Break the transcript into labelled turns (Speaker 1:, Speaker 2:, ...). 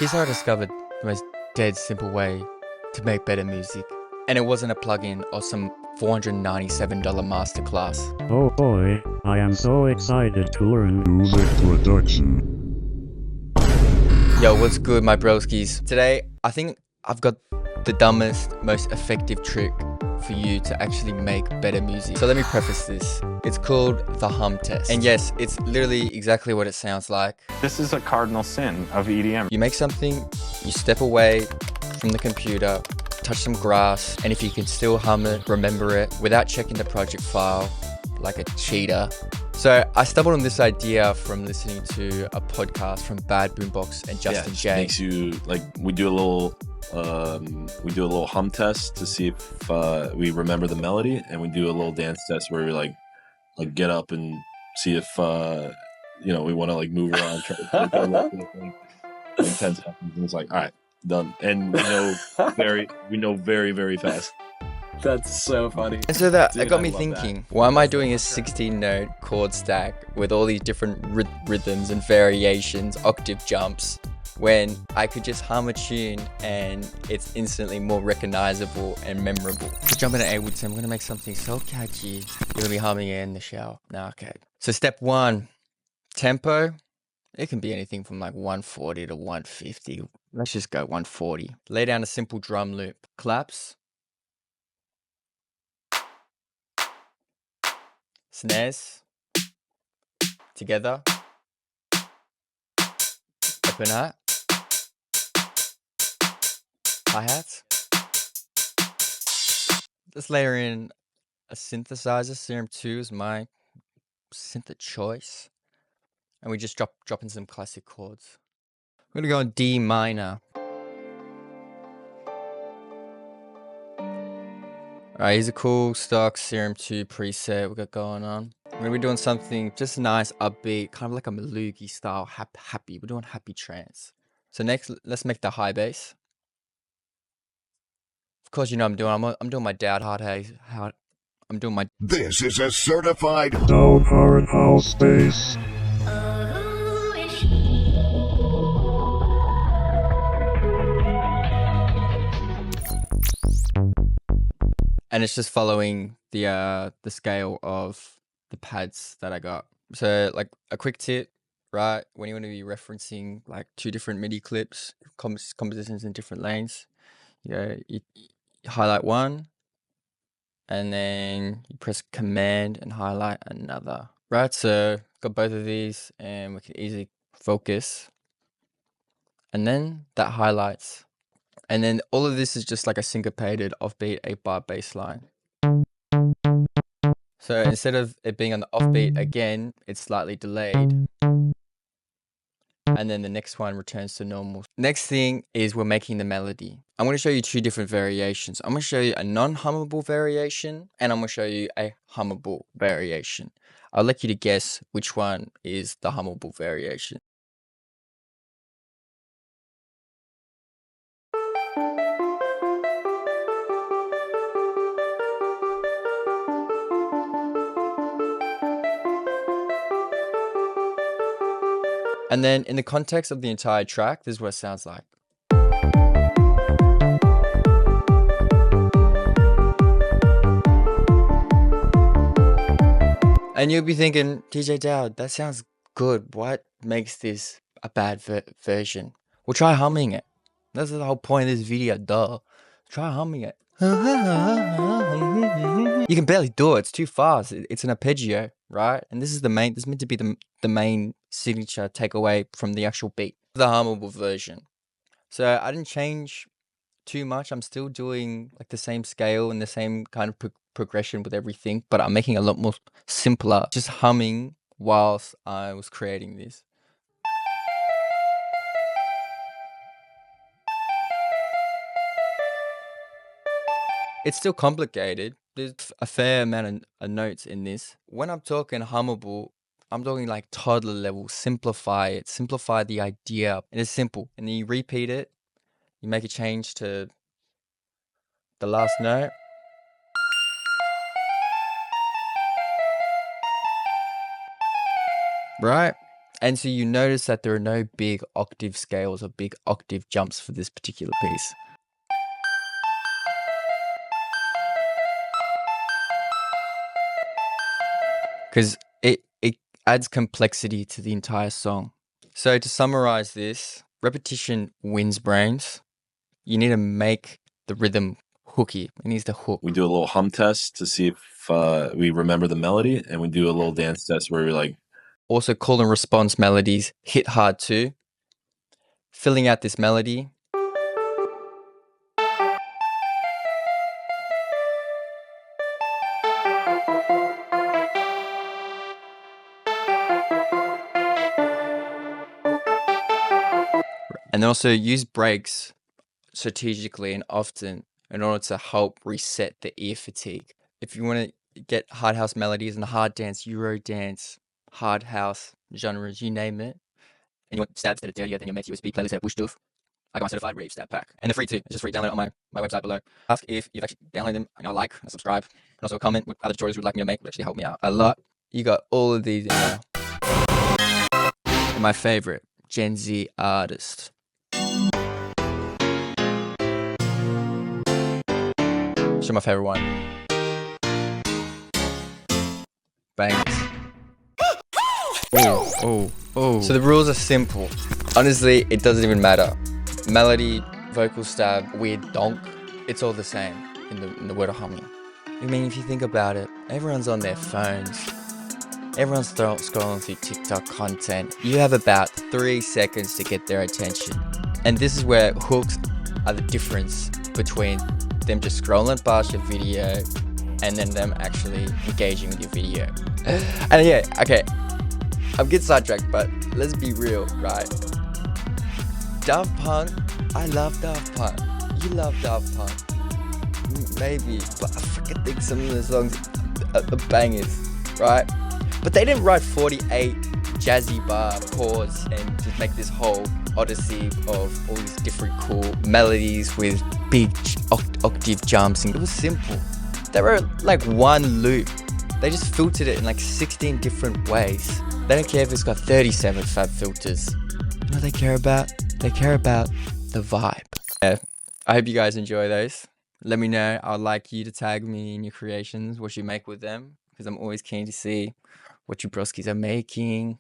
Speaker 1: Here's how I discovered the most dead simple way to make better music. And it wasn't a plugin or some $497 masterclass.
Speaker 2: Oh boy, I am so excited to learn
Speaker 3: DØWD production.
Speaker 1: Yo, what's good, my broskis? Today, I think I've got the dumbest, most effective trick for you to actually make better music. So let me preface this. It's called the hum test. And yes, it's literally exactly what it sounds like.
Speaker 4: This is a cardinal sin of EDM.
Speaker 1: You make something, you step away from the computer, touch some grass, and if you can still hum it, remember it, without checking the project file like a cheater. So I stumbled on this idea from listening to a podcast from Bad Boombox and Justin J.
Speaker 3: Makes you like we do a little hum test to see if we remember the melody, and we do a little dance test where we like get up and see if we want to like move around, try to like 10 seconds, and it's like, all right, done. And we know very, very fast.
Speaker 5: That's so funny.
Speaker 1: And so that
Speaker 5: Dude,
Speaker 1: it got
Speaker 5: I
Speaker 1: me
Speaker 5: love
Speaker 1: thinking, why am I doing a 16-note chord stack with all these different rhythms and variations, octave jumps, when I could just hum a tune and it's instantly more recognizable and memorable? To jump into Ableton, I'm going to make something so catchy, you're going to be humming it in the shower. Nah, okay. So step one, tempo. It can be anything from like 140 to 150. Let's just go 140. Lay down a simple drum loop. Claps. Snares. Together. Open hat. Hi-hats. Let's layer in a synthesizer. Serum 2 is my synth of choice. And we just drop in some classic chords. We're gonna go on D minor. Alright, here's a cool stock Serum 2 preset we got going on. We're gonna be doing something just nice, upbeat, kind of like a Melugi style, happy. We're doing happy trance. So next, let's make the high bass. Of course, you know what I'm doing my dad hard I'm doing my.
Speaker 6: This is a certified
Speaker 2: no current house bass.
Speaker 1: And it's just following the scale of the pads that I got. So like a quick tip, right? When you want to be referencing like two different MIDI clips, compositions in different lanes, you highlight one, and then you press Command and highlight another. Right, so got both of these, and we can easily focus. And then that highlights. And then all of this is just like a syncopated offbeat 8-bar bass line. So instead of it being on the offbeat again, it's slightly delayed. And then the next one returns to normal. Next thing is we're making the melody. I'm going to show you two different variations. I'm going to show you a non-hummable variation, and I'm going to show you a hummable variation. I'll let you to guess which one is the hummable variation. And then in the context of the entire track, this is what it sounds like. And you'll be thinking, DJ DØWD, that sounds good. What makes this a bad version? Well, try humming it. That's the whole point of this video, duh. Try humming it. You can barely do it. It's too fast. It's an arpeggio, right? And this is this is meant to be the main signature takeaway from the actual beat. The hummable version. So I didn't change too much. I'm still doing like the same scale and the same kind of progression with everything, but I'm making it a lot more simpler. Just humming whilst I was creating this. It's still complicated. There's a fair amount of notes in this. When I'm talking hummable, I'm talking like toddler level. Simplify it. Simplify the idea. And it's simple. And then you repeat it. You make a change to the last note. Right? And so you notice that there are no big octave scales or big octave jumps for this particular piece. Because it adds complexity to the entire song. So to summarize this, repetition wins brains. You need to make the rhythm hooky. It needs to hook.
Speaker 3: We do a little hum test to see if we remember the melody, and we do a little dance test where we like.
Speaker 1: Also, call and response melodies hit hard too. Filling out this melody. And then also use breaks strategically and often in order to help reset the ear fatigue. If you want to get hard house melodies and hard dance, Euro dance, hard house genres, you name it, and you want stabs that are dirtier than your mate's USB playlist at DØWD, I got my certified Rave stab pack. And they're free too. It's just free. Download it on my website below. Ask if you've actually downloaded them, and like and subscribe. And also comment with other tutorials you'd like me to make, which actually help me out a lot. You got all of these in there. And my favorite, Gen Z artist. Show my favorite one. Bangs. Oh. So the rules are simple. Honestly, it doesn't even matter. Melody, vocal stab, weird donk, it's all the same in the word of humming. I mean, if you think about it, everyone's on their phones. Everyone's scrolling through TikTok content. You have about 3 seconds to get their attention. And this is where hooks are the difference between them just scrolling past your video and then them actually engaging with your video. And yeah, okay, I'm getting sidetracked, but let's be real, right? Daft Punk, I love Daft Punk. You love Daft Punk. Maybe, but I freaking think some of the songs are bangers, right? But they didn't write 48 jazzy bar chords and just make this whole odyssey of all these different cool melodies with big octave jumps, and it was simple. They wrote like one loop. They just filtered it in like 16 different ways. They don't care if it's got 37 fab filters. You know what they care about? They care about the vibe. Yeah, I hope you guys enjoy those. Let me know. I'd like you to tag me in your creations, what you make with them, because I'm always keen to see what you broskis are making.